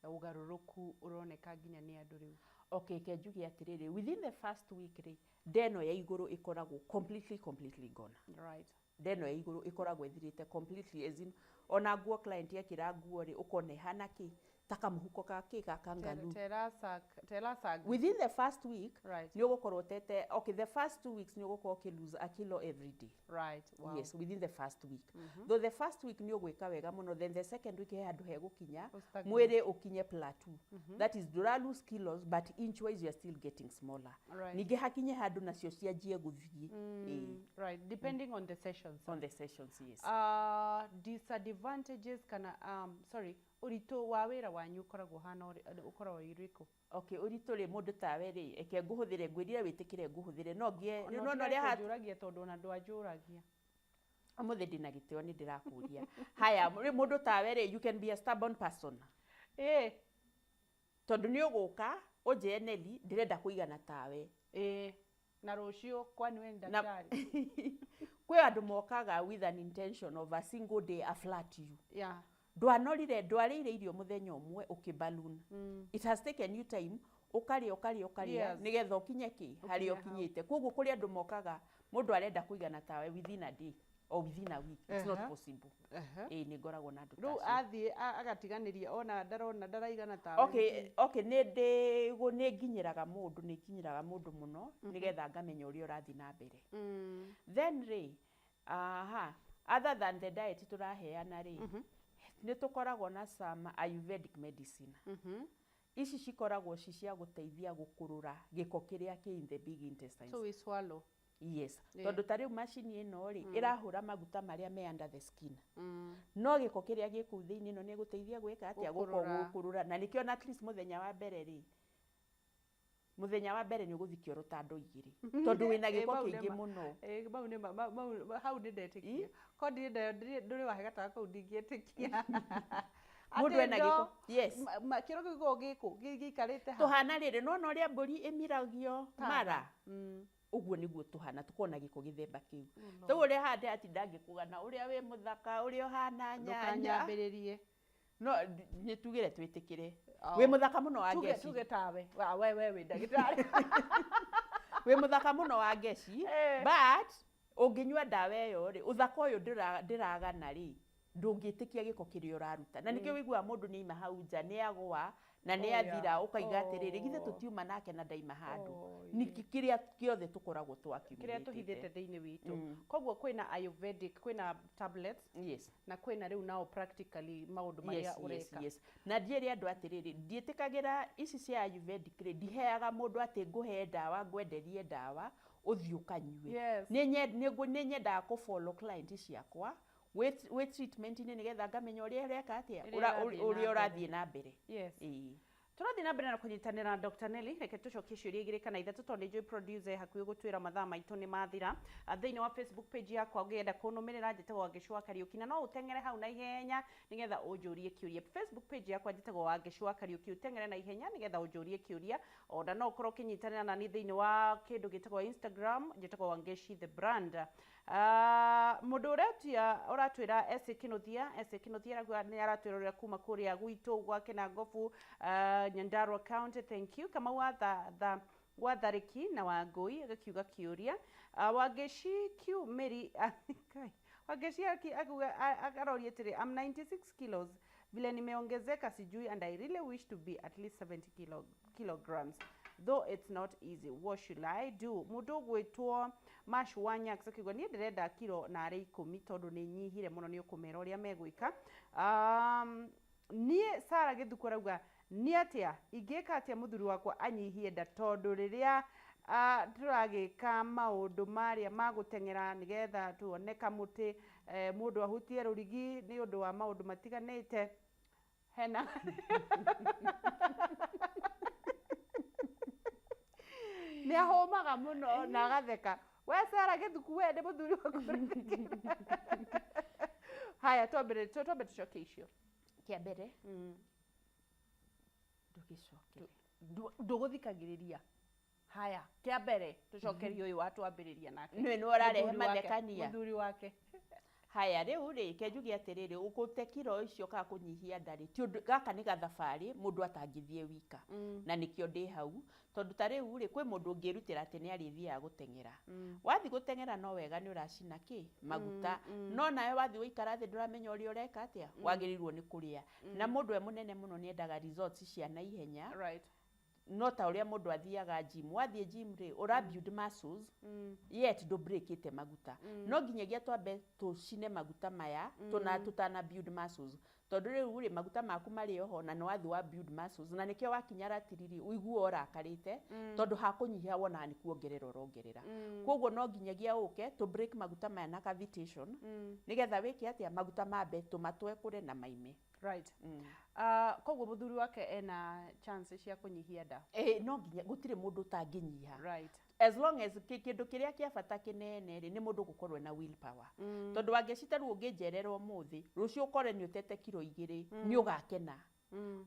ugaruruku uroneka nginya ni andu riu? Okay, ke njuge atiriri, within the first week ri ndeno ya iguru ikoragwo completely gone. Right. Ndeno ya iguru ikoragwo ithirite completely, as in ona nguo client yakira nguo ri ukone hana ki taka muhuko ka ki ka kangalu. Tell us within the first week, right, ni ugukorwo tete, okay, the first 2 weeks ni ugukorwo ki lose a kilo every day. Right. Wow. Yes, within the first week. Though the first week ni ugwika wega muno, then the second week he handu he gukinya mwire ukinye plateau. That is, dura lose kilos but inch wise you are still getting smaller. Right. Ninge hakinye handu nacio cianjie guthie. Right, depending on the sessions. On the sessions, yes. Disadvantages kana urito wa wira wanyu ukoragwo hana ukoragwo iriko. Okay, urito ri mundu tawe ri eke nguhuthire ngwirire witikire nguhuthire no ngie no ria haturagia tondu na ndwajuragia. Amuthe ndina gitio ni ndirakuria. Haya, mundu tawe ri you can be a stubborn person. Tondu ni uguka uje neli ndirenda kuigana tawe. Na rucio kwani we ndakari. Kwe andu mokaga with an intention of a single day a flat you. Yeah. Ndwanorire ndwarire irio muthenya umwe ukiballoon. It has taken you time ukaria nigetha ukinye ki hari ukinyite. Koguo kuri andu mokaga mundu arenda kuigana tawe within a day or within a week. It's not possible. Ni ngoragwo na andu tacio. Ru athie agatiganiria ona ndaraigana tawe. Okay, ni nginyiraga mundu muno nigetha ngamenya uri urathi na mbere. Then other than the diet turaheana ri ni tukoragwo na some Ayurvedic medicine. Ici cikoragwo cia guteithia gukurura giko kiria ki in the big intestines. So we swallow. Yes. Tondu tari machine ino ri irahura maguta maria me under the skin. No giko kiria giku thiini no ni guteithia gwika atia gukurura na nikio na at least muthenya wa mbere ri ni uguthikio rutando igiri tondu wina giko kingi muno. Bau ni how did it take? Ko ndiri wahegata ko ndingetikia. Mundu ena giko. Yes. Kiro giko gikarite ha. Tuhana riri no ria mburi imiragio mara. Uguo niguo tuhana tukona giko githemba kiu. Tou uri hande ati ndangikugana uria we muthaka uria hana nyanya. Ndukanyambiririe. No ni tugire twitikire. We muthaka muno wa ngeci. Tuge tawe. We ndagitari. We muthaka muno wa ngeci. But unginywa dawa yo ri uthaka uyu ndiragana ri ndungitikia giko kiria uraruta. Na nikio wigua mundu ni ima hau nja ni agwa na ni athira ukaiga atiriri githe tutiuma nake na daima handu. Niki kiria kiothe tukoragwo twaki. Kiria tuhithite thiini witu. Koguo kwina Ayurvedic, kwina tablets. Yes. Na kwina riu nao practically maundu maria ureka. Yes. Na ndieri andu atiriri ndietikagira ici cia Ayurvedic ri ndiheaga mundu ati nguhe dawa ngwenderie dawa uthii ukanyue. Yes. Ni nyenda ku follow client ciakwa with treatment ni nigetha ngamenya uria reka atia uria urathie na mbere. Yes. Turathi na mbere na kunyitanira na Dr. Nelly reke tucokie ciuria igiri kana ithatu tondu nĩ producer hakuhĩ gũtwĩra mathaa maitũ nĩ mathira. Thĩinĩ wa Facebook page yakwa ũngĩenda kũnũmĩrĩra njĩtagwo Wangechi wa Kariuki na no ũteng'ere hau na ihenya nĩgetha ũnjũrie kĩũria. Facebook page yakwa njĩtagwo Wangechi wa Kariuki, ũteng'ere na ihenya nĩgetha ũnjũrie kĩũria. Ona no ũkorwo ũkĩnyitanĩra na niĩ thĩinĩ wa kĩndũ gĩtagwo Instagram njĩtagwo Wangechi the brand. Mũndũ ũratwĩra Ese Kĩnuthia nĩ aratwĩrorera kuma kũrĩa gwitũ gwake na Ngobu Nyandarua County. Thank you. Kama wathariki na Wangui agakiuga kiuria. Wangechi Q Mary Wangechi akaroria tiri I'm 96 kilos vile nimeongezeka sijui and I really wish to be at least 70 kilograms though it's not easy. What should I do? Mundu gwitwo Mash Wanyax akigwa ni ndirenda kilo na 10 tondu ni nyihire muno ni ukumera uria megwika. Nie Sara Githukura uga ni atia ingika atia muthuri wakwa anyihie nda tondu riria turagika maundu maria maguteng'era nigetha tuone kamuti mundu ahutie rurigi ni undu wa maundu matiganite hena ni ahomaga muno na agatheka. We Sara Githuku we ndi muthuri wakwa. Haya twambere tucoke icio kia mbere ndugicoke nduguthikagiriria haya kia mbere tucokerio uyu watwambiriria nake nĩ ũrarehe mathekania muthuri wake haya rĩu rĩ kenjuge atĩrĩrĩ ũgũte kiro icio ka kũnyihia ndarĩ ti gaka nĩ gathabarĩ mũndũ atangĩthiĩ wika na nĩkĩo ndĩ hau tondũ ta rĩu rĩ kwĩ mũndũ ũngĩrutĩra atĩ nĩ arĩthiaga gũteng'era wathi gũteng'era no wega nĩ ũracina kĩ maguta no nawe wathi ũikara thĩ ndũramenya ũrĩa ũreka atĩa wagĩrĩirwo nĩ kũrĩa na mũndũ we mũnene mũno nĩ endaga results cia naihenya no ta ũrĩa mũndũ athiaga gym wathiĩ gym rĩ ũra build muscles yet do break ite maguta no nginyagia twambe tũcine maguta maya tutana build muscles tondũ rĩu rĩ maguta maku marĩ oho na nĩwathi wa build muscles na nĩkĩo wakinya ratiriri ũiguo ũrakarĩte tondũ hakũnyihia wona nĩ kuongerera ũrongerera koguo no nginyagia ũke to break maguta maya na cavitation nĩgetha wĩke atĩa maguta mambe tũmatwe kũre na maime koguo muthuri wake ena chance cia kunyihia nda no nginya gũtirĩ mũndũ ũtangĩnyiha as long as kĩndũ kĩrĩa kĩa bata kĩnene rĩ nĩ mũndũ gũkorwo na will power tondũ wangĩcita rĩu ũngĩnjerera ũmũthĩ rũciũ ũkore nĩ ũtete kiro 2 nĩ ũgakena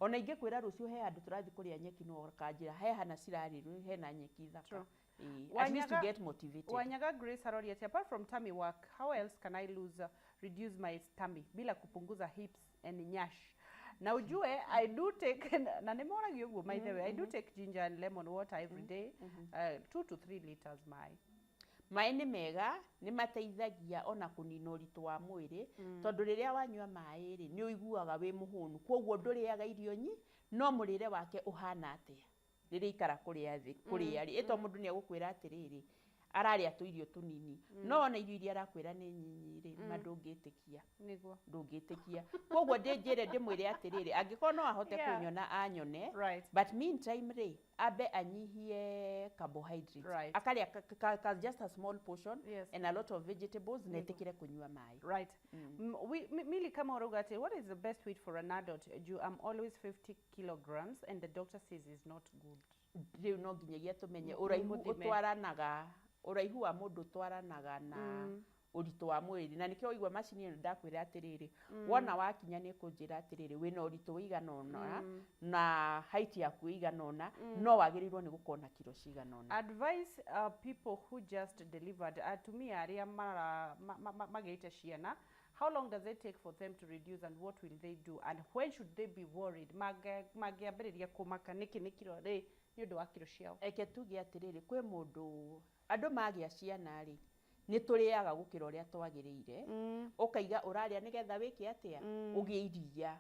ona ingĩkwĩra rũciũ he handũ tũrathi kũrĩa nyeki no ũkanjĩra he hana cirarĩrwo hena nyeki thaka at least to get motivated. Wanyaga Grace Haroriet, apart from tummy work, how else can I reduce my tummy bila kupunguza hips and nyash? Na ujue I do take na nimeona guo by the way I do take ginger and lemon water every day 2 to 3 liters maĩ nĩ mega nĩ mateithagia ona kũnina ũritũ wa mwĩrĩ tondũ rĩrĩa wanyua maĩ rĩ nĩ ũiguaga wĩ mũhũnu koguo ndũrĩaga irio nyi no mũrĩre wake ũhana atĩa rĩrĩa ikara kũrĩa thĩ kũrĩa rĩ ĩto mũndũ nĩ agũkwĩra atĩrĩrĩ ararĩa tu irio tunini no ona irio iria arakwĩra nĩ nyinyi rĩ mandũngĩtĩkia niguo ndũngĩtĩkia koguo ndĩnjĩre ndĩmwĩre atĩrĩrĩ angĩkorwo no ahote kũnyona anyone but meantime rĩ ambe anyihie carbohydrates akarĩa just a small portion and a lot of vegetables na etĩkĩre kũnyua maĩ Mili kama urugate what is the best weight for an adult I'm always 50 kilograms and the doctor says is not good rĩu no nginyagia tũmenye ũraihu ũtwaranaga ũraihu wa mũndũ twaranaga na ũritũ wa mwĩrĩ na nĩkĩo ũigua macini ĩno ndakwĩra atĩrĩrĩ wona wakinya nĩ kũnjĩra atĩrĩrĩ wĩna ũritũ ũigana ũna na height yaku ĩigana ũna no wagĩrĩirwo nĩ gũkorwo na kiro cigana ũna advice people who just delivered atumia arĩa magĩte ciana how long does it take for them to reduce and what will they do and when should they be worried mangĩambĩrĩria kũmaka nĩkĩ nĩ kiro rĩ nĩ ũndũ wa kiro ciao eke tuge atĩrĩrĩ kwĩ mũndũ andũ magĩa ciana rĩ nĩ tũrĩaga gũkĩra ũrĩa twagĩrĩire ũkaiga ũrarĩa nĩgetha wĩke atĩa ũgĩe iria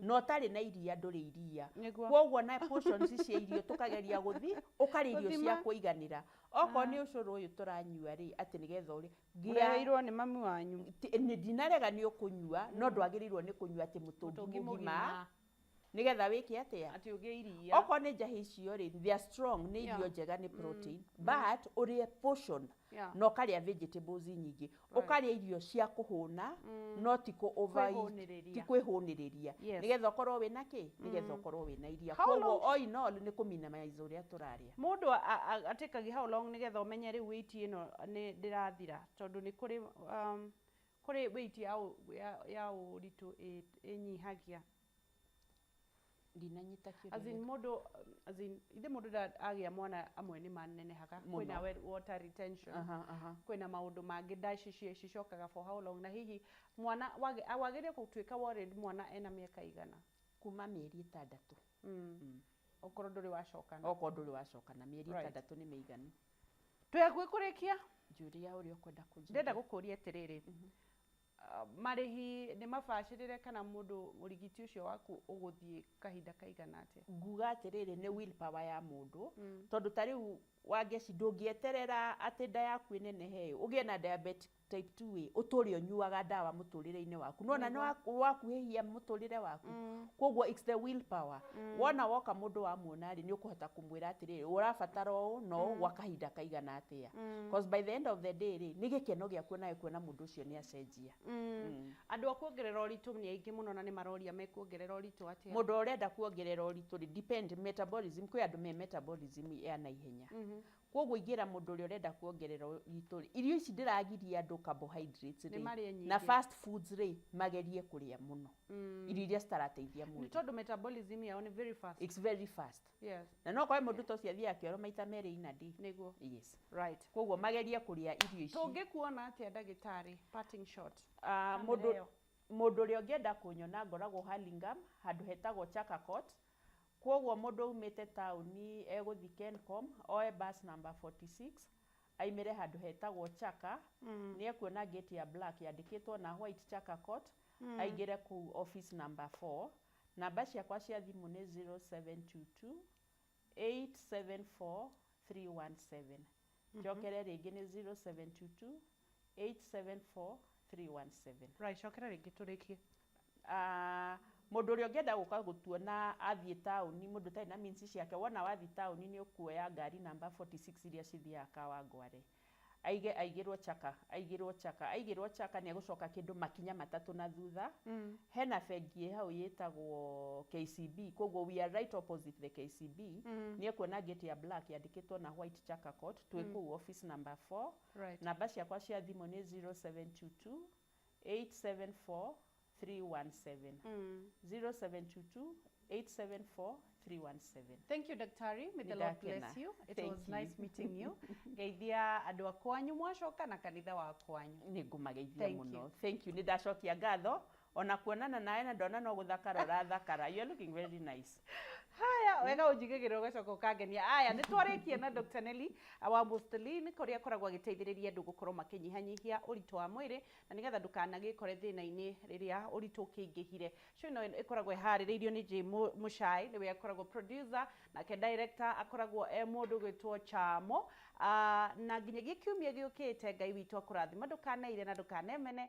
no tarĩ na iria ndũrĩ iria koguo na portions cia irio tũkageria gũthi ũkarĩa irio cia kũiganĩra okorwo nĩ ũcũrũ ũyũ tũranyua rĩ atĩ nĩgetha ũrĩ ngĩairwo nĩ mami wanyu ndinarega nĩ ũkũnyua no ndwagĩrĩirwo nĩ kũnyua atĩ mũtũngi mũgima nĩgetha wĩke atĩa atĩ ũgĩe iria okorwo nĩ njahĩ icio rĩ they are strong nĩ irio njega nĩ protein but ũrĩe portion no ũkarĩa vegetables nyingĩ ũkarĩa irio cia kũhũna no ti kwĩhũnĩrĩria nĩgetha ũkorwo wĩna kĩ nĩgetha ũkorwo wĩna iria koguo all in all nĩ kũminimize ũrĩa tũrarĩa mũndũ atĩkagi how long nĩgetha ũmenye rĩu weight ĩno nĩ ndĩrathira tondũ nĩ kũrĩ weight ya ũritũ ĩnyihagia ndinanyita kĩrĩa ithe mũndũ agĩa mwana amwe nĩ manenehaga kwĩna water retention kwĩna maũndũ mangĩ ndaci cicokaga for how long na hihi mwana wagĩrĩire gũtuĩka worried mwana ena mĩaka igana kuma mĩeri 6 okorwo ndũrĩ wacokana mĩeri 6 nĩ mĩiganu twĩhakuhĩ kũrĩkia njũria ũrĩa ũkwenda kũnjĩra ndĩrenda gũkũria atĩrĩrĩ marĩhi nĩ mabacĩrĩre kana mũndũ mũrigiti ũcio waku ũgũthiĩ kahinda kaigana atĩa nguga atĩrĩrĩ nĩ will power ya mũndũ tondũ ta rĩu wangeci ndũngĩeterera atĩ nda yaku ĩnenehe ũgĩe na diabetic type 2 ũtũre ũnyuaga ndawa mũtũrĩre-inĩ waku nona nĩ wakuhĩhia mũtũrĩre waku koguo it's the will power wona woka mũndũ wa muona rĩ nĩ ũkũhota kũmwĩra atĩrĩrĩ ũrabatara ũũ no gwa kahinda kaigana atĩa because by the end of the day rĩ nĩ gĩkeno gĩaku nawe kuona mũndũ ũcio nĩ acenjia andũ a kuongerera ũritũ nĩ aingĩ mũno na nĩ maroria mekuongerera ũritũ atĩa mũndũ ũrenda kuongerera ũritũ rĩ depend metabolism kwĩ andũ me metabolism ya naihenya koguo ingĩra mũndũ ũrĩa ũrenda kuongerera ũritũ irio ici ndĩragiria andũ low carbohydrates Nĩ marĩe nyingĩ. na fast foods rĩ magerie kuria muno irio iria citarateithia Nĩ mwĩrĩ tondũ metabolism yao nĩ very fast. it's very fast Yes. na no kwa mũndũ tocio athiaga kĩoro maita merĩ inadi Nĩguo. yes Right. koguo magerie kuria irio ici Tũngĩkuona atĩa ndagĩtarĩ parting shot? Mũndũ ũrĩa ũngĩenda kũnyona ngoragwo Hurlingham handũ hetagwo Chakakot. Koguo mũndũ umĩte taũni egũthi Kencom oe bus number 46 aimĩre handũ hetagwo Chaka nĩ ekuona gate ya black yandĩkĩtwo na white Chakakot aingĩre kũu office number 4. Namba ciakwa cia thimũ nĩ 0722 874 317. Njokere rĩngĩ nĩ 0722 874 317. Right, cokera rĩngĩ tũrĩkie. Mũndũ ũrĩa ũngĩenda gũka gũtuona athiĩ taũni mũndũ tarĩ na means ciake wona wathi taũni nĩ ũkuoya ngari namba 46 iria cithiaga Kawangware aigĩrwo Chaka nĩ egũcoka kĩndũ makinya matatũ na thutha hena bengi hau yĩtagwo KCB koguo we are right opposite the KCB nĩ ekuona gate ya black yandĩkĩtwo na white Chakakot twĩ kũu office number 4 namba ciakwa cia thimũ nĩ 0722 874 317 0722 874 317. Thank you, Daktari. May the Lord bless you. It was nice meeting you. Geithia andũ a kwanyu mwacoka na kanitha wa kwanyu. Nĩ ngũmageithia mũno. Thank you. Nĩ ndacokia ngatho ona kuonana nawe na ndona no gũthakara ũrathakara. You are looking very nice. Haya, wega ũnjigagĩra ũgacoka ũkangenia. Aya, nĩ twarĩkie na Dr. Nelly wa Mustelin kũrĩa akoragwo agĩteithĩrĩria andũ gũkorwo makĩnyihanyihia ũritũ wa mwĩrĩ na nĩgetha ndũkanagĩkore thĩna-inĩ rĩrĩa ũritũ ũkĩingĩhire. Show ĩno ĩkoragwo ĩharĩrĩirio nĩ J Muchai, nĩwe akoragwo producer nake director akoragwo mũndũ gwĩtwo Chamo. Na nginyagia kiumia gĩũkĩte Ngai witũ akũrathima ndũkaneire na ndũkanemene